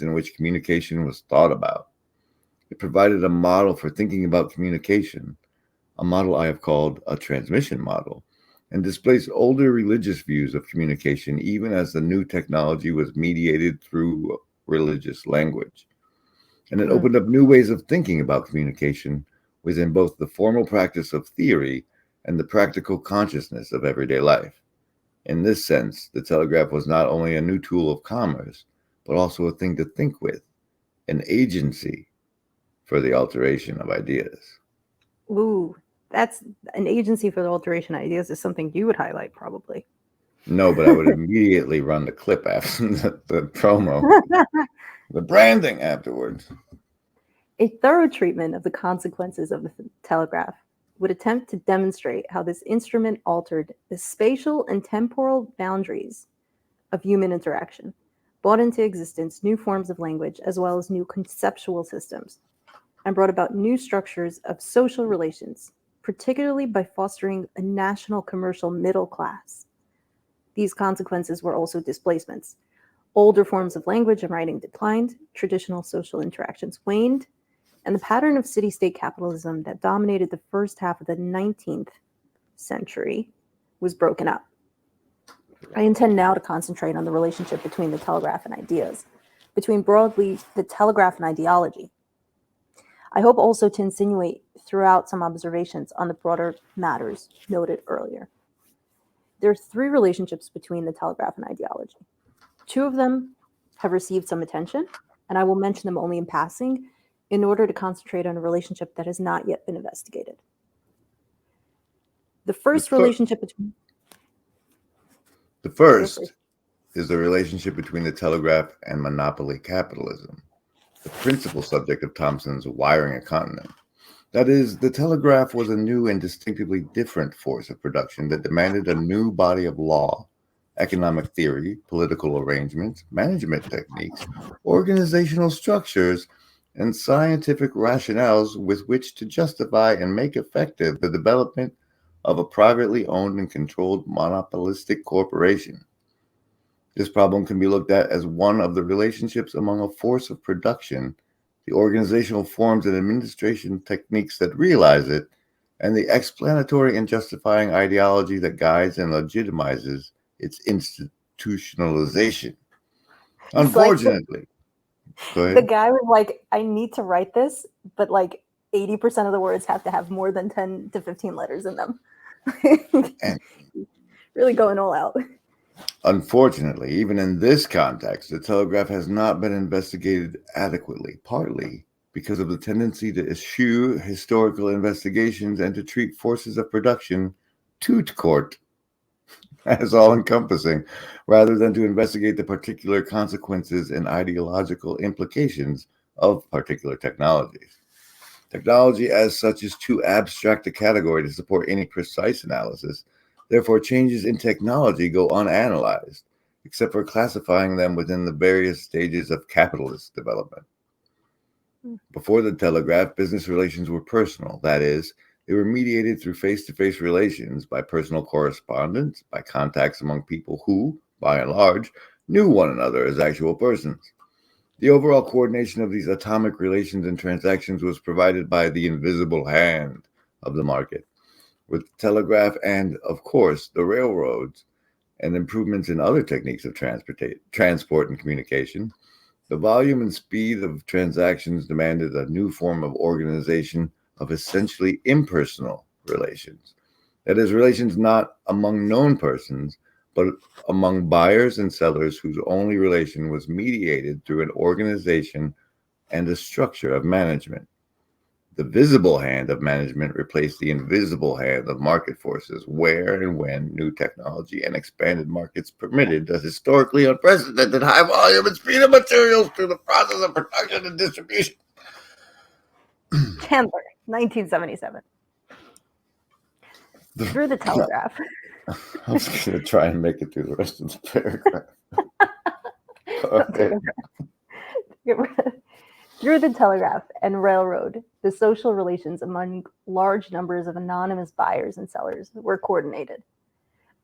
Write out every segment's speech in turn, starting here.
in which communication was thought about. It provided a model for thinking about communication, a model I have called a transmission model, and displaced older religious views of communication even as the new technology was mediated through religious language. And it opened up new ways of thinking about communication within both the formal practice of theory and the practical consciousness of everyday life. In this sense, the telegraph was not only a new tool of commerce, but also a thing to think with, an agency for the alteration of ideas. Ooh, that's an agency for the alteration of ideas is something you would highlight, probably. No, but I would immediately run the clip after the promo, the branding afterwards. A thorough treatment of the consequences of the telegraph would attempt to demonstrate how this instrument altered the spatial and temporal boundaries of human interaction, brought into existence new forms of language as well as new conceptual systems, and brought about new structures of social relations, particularly by fostering a national commercial middle class. These consequences were also displacements. Older forms of language and writing declined, traditional social interactions waned, and the pattern of city-state capitalism that dominated the first half of the 19th century was broken up. I intend now to concentrate on the relationship between the telegraph and ideas, between broadly the telegraph and ideology. I hope also to insinuate throughout some observations on the broader matters noted earlier. There are three relationships between the telegraph and ideology. Two of them have received some attention, and I will mention them only in passing in order to concentrate on a relationship that has not yet been investigated. The first relationship between... The first is the relationship between the telegraph and monopoly capitalism, the principal subject of Thomson's Wiring a Continent. That is, the telegraph was a new and distinctively different force of production that demanded a new body of law, economic theory, political arrangements, management techniques, organizational structures, and scientific rationales with which to justify and make effective the development of a privately owned and controlled monopolistic corporation. This problem can be looked at as one of the relationships among a force of production, the organizational forms and administration techniques that realize it, and the explanatory and justifying ideology that guides and legitimizes its institutionalization. Unfortunately, the guy was like, I need to write this, but like 80% of the words have to have more than 10 to 15 letters in them. And really going all out. Unfortunately, even in this context, the telegraph has not been investigated adequately, partly because of the tendency to eschew historical investigations and to treat forces of production tout court as all-encompassing, rather than to investigate the particular consequences and ideological implications of particular technologies. Technology as such is too abstract a category to support any precise analysis. Therefore, changes in technology go unanalyzed, except for classifying them within the various stages of capitalist development. Before the telegraph, business relations were personal. That is, they were mediated through face-to-face relations, by personal correspondence, by contacts among people who, by and large, knew one another as actual persons. The overall coordination of these atomic relations and transactions was provided by the invisible hand of the market. With the telegraph and, of course, the railroads and improvements in other techniques of transport and communication, the volume and speed of transactions demanded a new form of organization of essentially impersonal relations. That is, relations not among known persons, but among buyers and sellers whose only relation was mediated through an organization and a structure of management. The visible hand of management replaced the invisible hand of market forces, where and when new technology and expanded markets permitted the historically unprecedented high volume and speed of materials through the process of production and distribution. Chandler, 1977. Through the telegraph. I was going to try and make it through the rest of the paragraph. Okay. Through the telegraph and railroad, the social relations among large numbers of anonymous buyers and sellers were coordinated.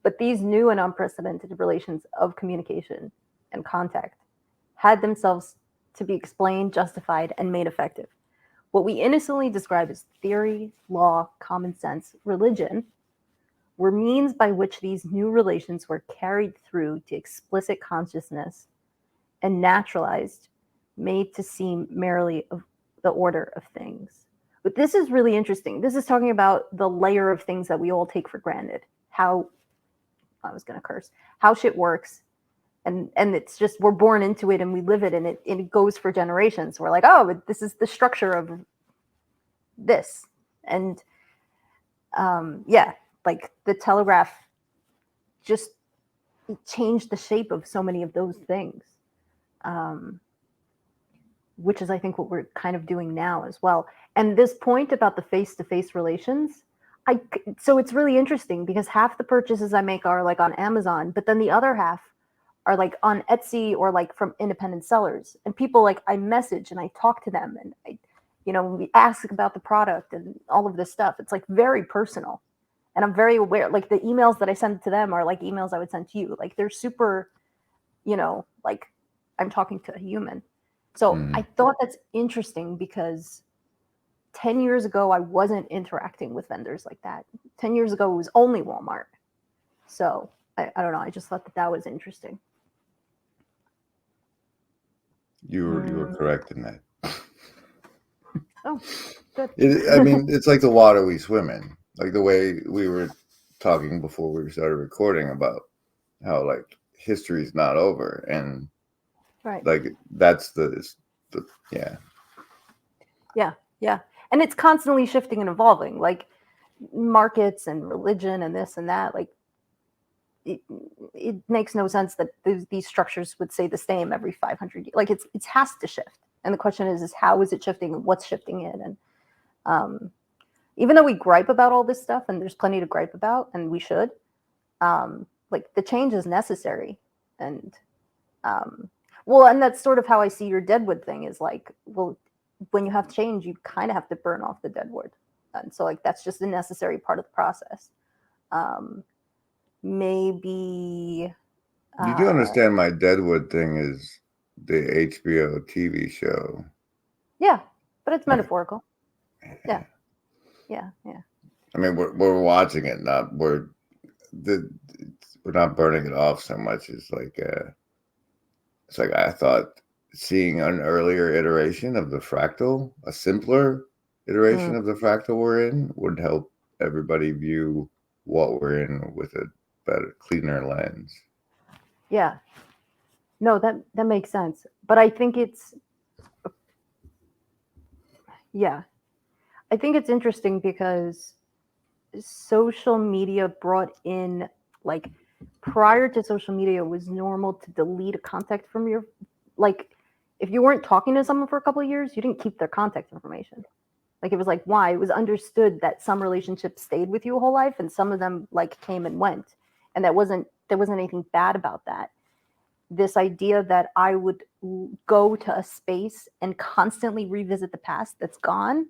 But these new and unprecedented relations of communication and contact had themselves to be explained, justified, and made effective. What we innocently describe as theory, law, common sense, religion were means by which these new relations were carried through to explicit consciousness and naturalized, made to seem merely of the order of things. But this is really interesting. This is talking about the layer of things that we all take for granted. How, I was going to curse, how shit works. And it's just, we're born into it and we live it, and it goes for generations. We're like, oh, this is the structure of this. And yeah, like the Telegraph just changed the shape of so many of those things, which is, I think, what we're kind of doing now as well. And this point about the face-to-face relations, so it's really interesting because half the purchases I make are like on Amazon, but then the other half are like on Etsy or like from independent sellers. And people, like, I message and I talk to them, and we ask about the product and all of this stuff. It's like very personal. And I'm very aware, like the emails that I send to them are like emails I would send to you. Like they're super, like I'm talking to a human. So I thought that's interesting because 10 years ago, I wasn't interacting with vendors like that. 10 years ago, it was only Walmart. So I don't know. I just thought that was interesting. You were correct in that. Oh, good. I mean, it's like the water we swim in. Like the way we were talking before we started recording about how like history's not over, and right, like that's the yeah. Yeah, and it's constantly shifting and evolving, like markets and religion and this and that. Like it makes no sense that these structures would stay the same every 500 years. Like it has to shift, and the question is how is it shifting and what's shifting it? And even though we gripe about all this stuff, and there's plenty to gripe about, and we should, like the change is necessary. And well, and that's sort of how I see your Deadwood thing is like, well, when you have change, you kind of have to burn off the Deadwood. And so like that's just a necessary part of the process. Maybe You do understand my Deadwood thing is the HBO TV show. Yeah, but it's metaphorical. Yeah. I mean, we're watching it, we're not burning it off so much. It's like I thought seeing an earlier iteration of the fractal, a simpler iteration of the fractal we're in, would help everybody view what we're in with a better, cleaner lens. Yeah. No, that makes sense. But I think it's interesting because social media brought in, like, prior to social media, it was normal to delete a contact from your, like, if you weren't talking to someone for a couple of years, you didn't keep their contact information. Like, it was like, why? It was understood that some relationships stayed with you a whole life and some of them like came and went. And there wasn't anything bad about that. This idea that I would go to a space and constantly revisit the past that's gone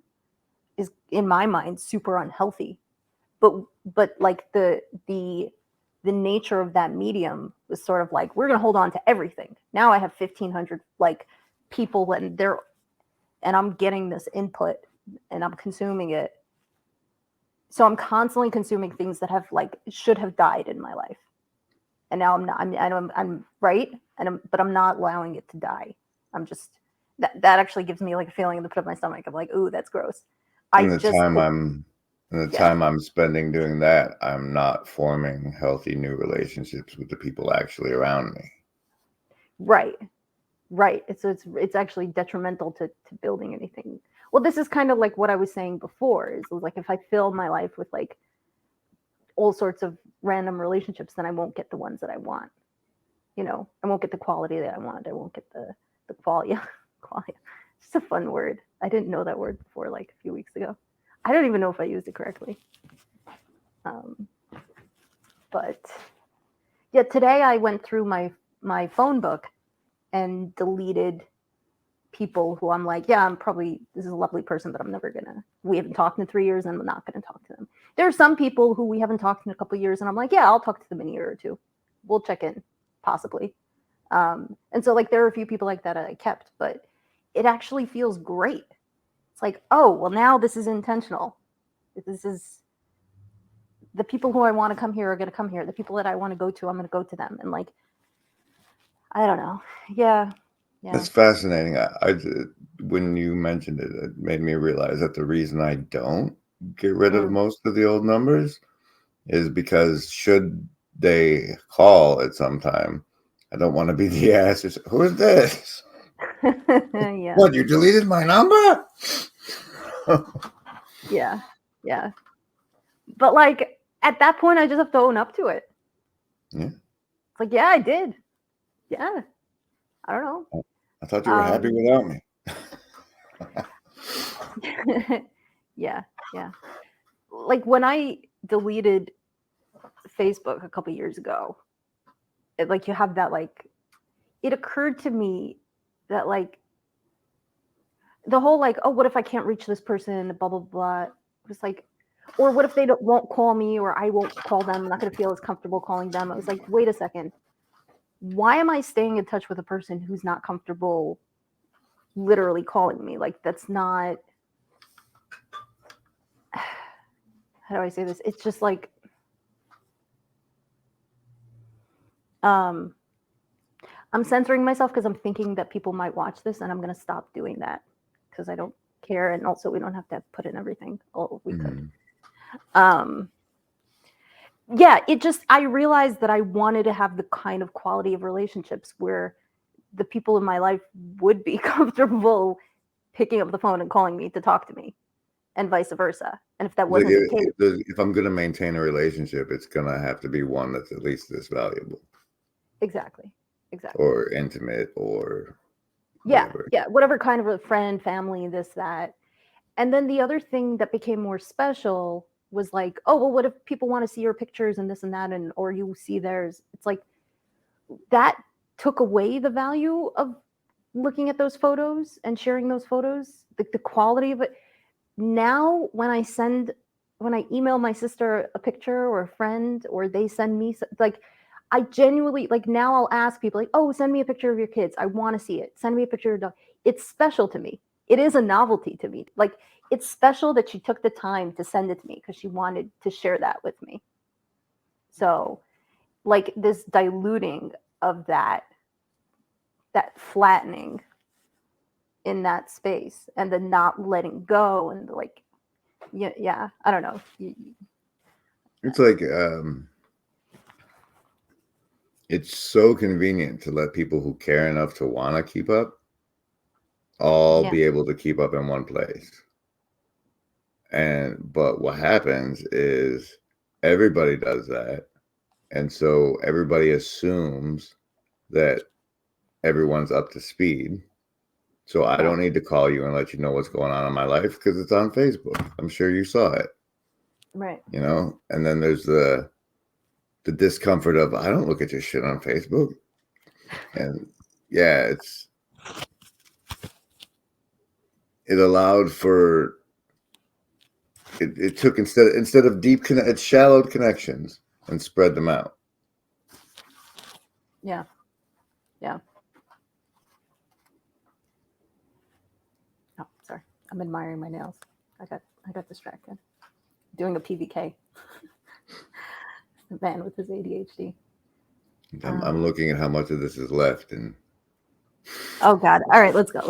is, in my mind, super unhealthy. But like the nature of that medium was sort of like, we're going to hold on to everything. Now I have 1,500 like people, and I'm getting this input and I'm consuming it. So I'm constantly consuming things that have like should have died in my life. And now I'm right, but I'm not allowing it to die. I'm just that actually gives me like a feeling in the pit of my stomach of like, ooh, that's gross. The time I'm spending doing that, I'm not forming healthy new relationships with the people actually around me. Right. It's actually detrimental to building anything. Well, this is kind of like what I was saying before, is like if I fill my life with like all sorts of random relationships, then I won't get the ones that I want. I won't get the quality that I want. I won't get the quality. Quality. It's a fun word. I didn't know that word before like a few weeks ago. I don't even know if I used it correctly. But yeah, today I went through my phone book and deleted people who I'm like, yeah, this is a lovely person, but we haven't talked in 3 years and I'm not gonna talk to them. There are some people who we haven't talked in a couple of years and I'm like, yeah, I'll talk to them in a year or two. We'll check in, possibly. And so like there are a few people like that I kept, but it actually feels great. It's like, oh, well, now this is intentional. This is the people who I want to come here are going to come here. The people that I want to go to, I'm going to go to them. And like, I don't know. Yeah. That's fascinating. When you mentioned it, it made me realize that the reason I don't get rid of most of the old numbers is because should they call at some time, I don't want to be the ass. Who is this? Yeah. What, you deleted my number? Yeah. But like at that point, I just have to own up to it. Yeah. It's like, yeah, I did. Yeah. I don't know. I thought you were happy without me. Yeah. Like when I deleted Facebook a couple years ago, like you have that, like, it occurred to me that like the whole like, oh, what if I can't reach this person, blah blah blah. It's like, or what if they won't call me, or I won't call them? I'm not going to feel as comfortable calling them. I was like, wait a second, why am I staying in touch with a person who's not comfortable literally calling me? Like, that's not, how do I say this? It's just like, I'm censoring myself because I'm thinking that people might watch this, and I'm going to stop doing that because I don't care. And also we don't have to put in everything. Oh, we could. Yeah, I realized that I wanted to have the kind of quality of relationships where the people in my life would be comfortable picking up the phone and calling me to talk to me, and vice versa. And if that wasn't the case, if I'm going to maintain a relationship, it's going to have to be one that's at least this valuable. Exactly. Or intimate, or whatever. Yeah, whatever kind of a friend, family, this, that. And then the other thing that became more special was like, oh, well, what if people want to see your pictures and this and that, and or you see theirs? It's like that took away the value of looking at those photos and sharing those photos, the quality of it. Now, when I email my sister a picture, or a friend, or they send me, like, I genuinely, like, now I'll ask people, like, oh, send me a picture of your kids. I want to see it. Send me a picture of your dog. It's special to me. It is a novelty to me. Like, it's special that she took the time to send it to me because she wanted to share that with me. So, like, this diluting of that flattening in that space, and the not letting go, and like, yeah, I don't know. It's like, it's so convenient to let people who care enough to want to keep up all be able to keep up in one place. But what happens is everybody does that. And so everybody assumes that everyone's up to speed. So I don't need to call you and let you know what's going on in my life because it's on Facebook. I'm sure you saw it. Right. You know, and then there's the discomfort of, I don't look at your shit on Facebook. And yeah, it allowed for, it took, instead of deep, it shallowed connections and spread them out. Yeah. Oh, sorry. I'm admiring my nails. I got distracted. Doing a PVK. The man with his ADHD. I'm looking at how much of this is left, and oh God! All right, let's go.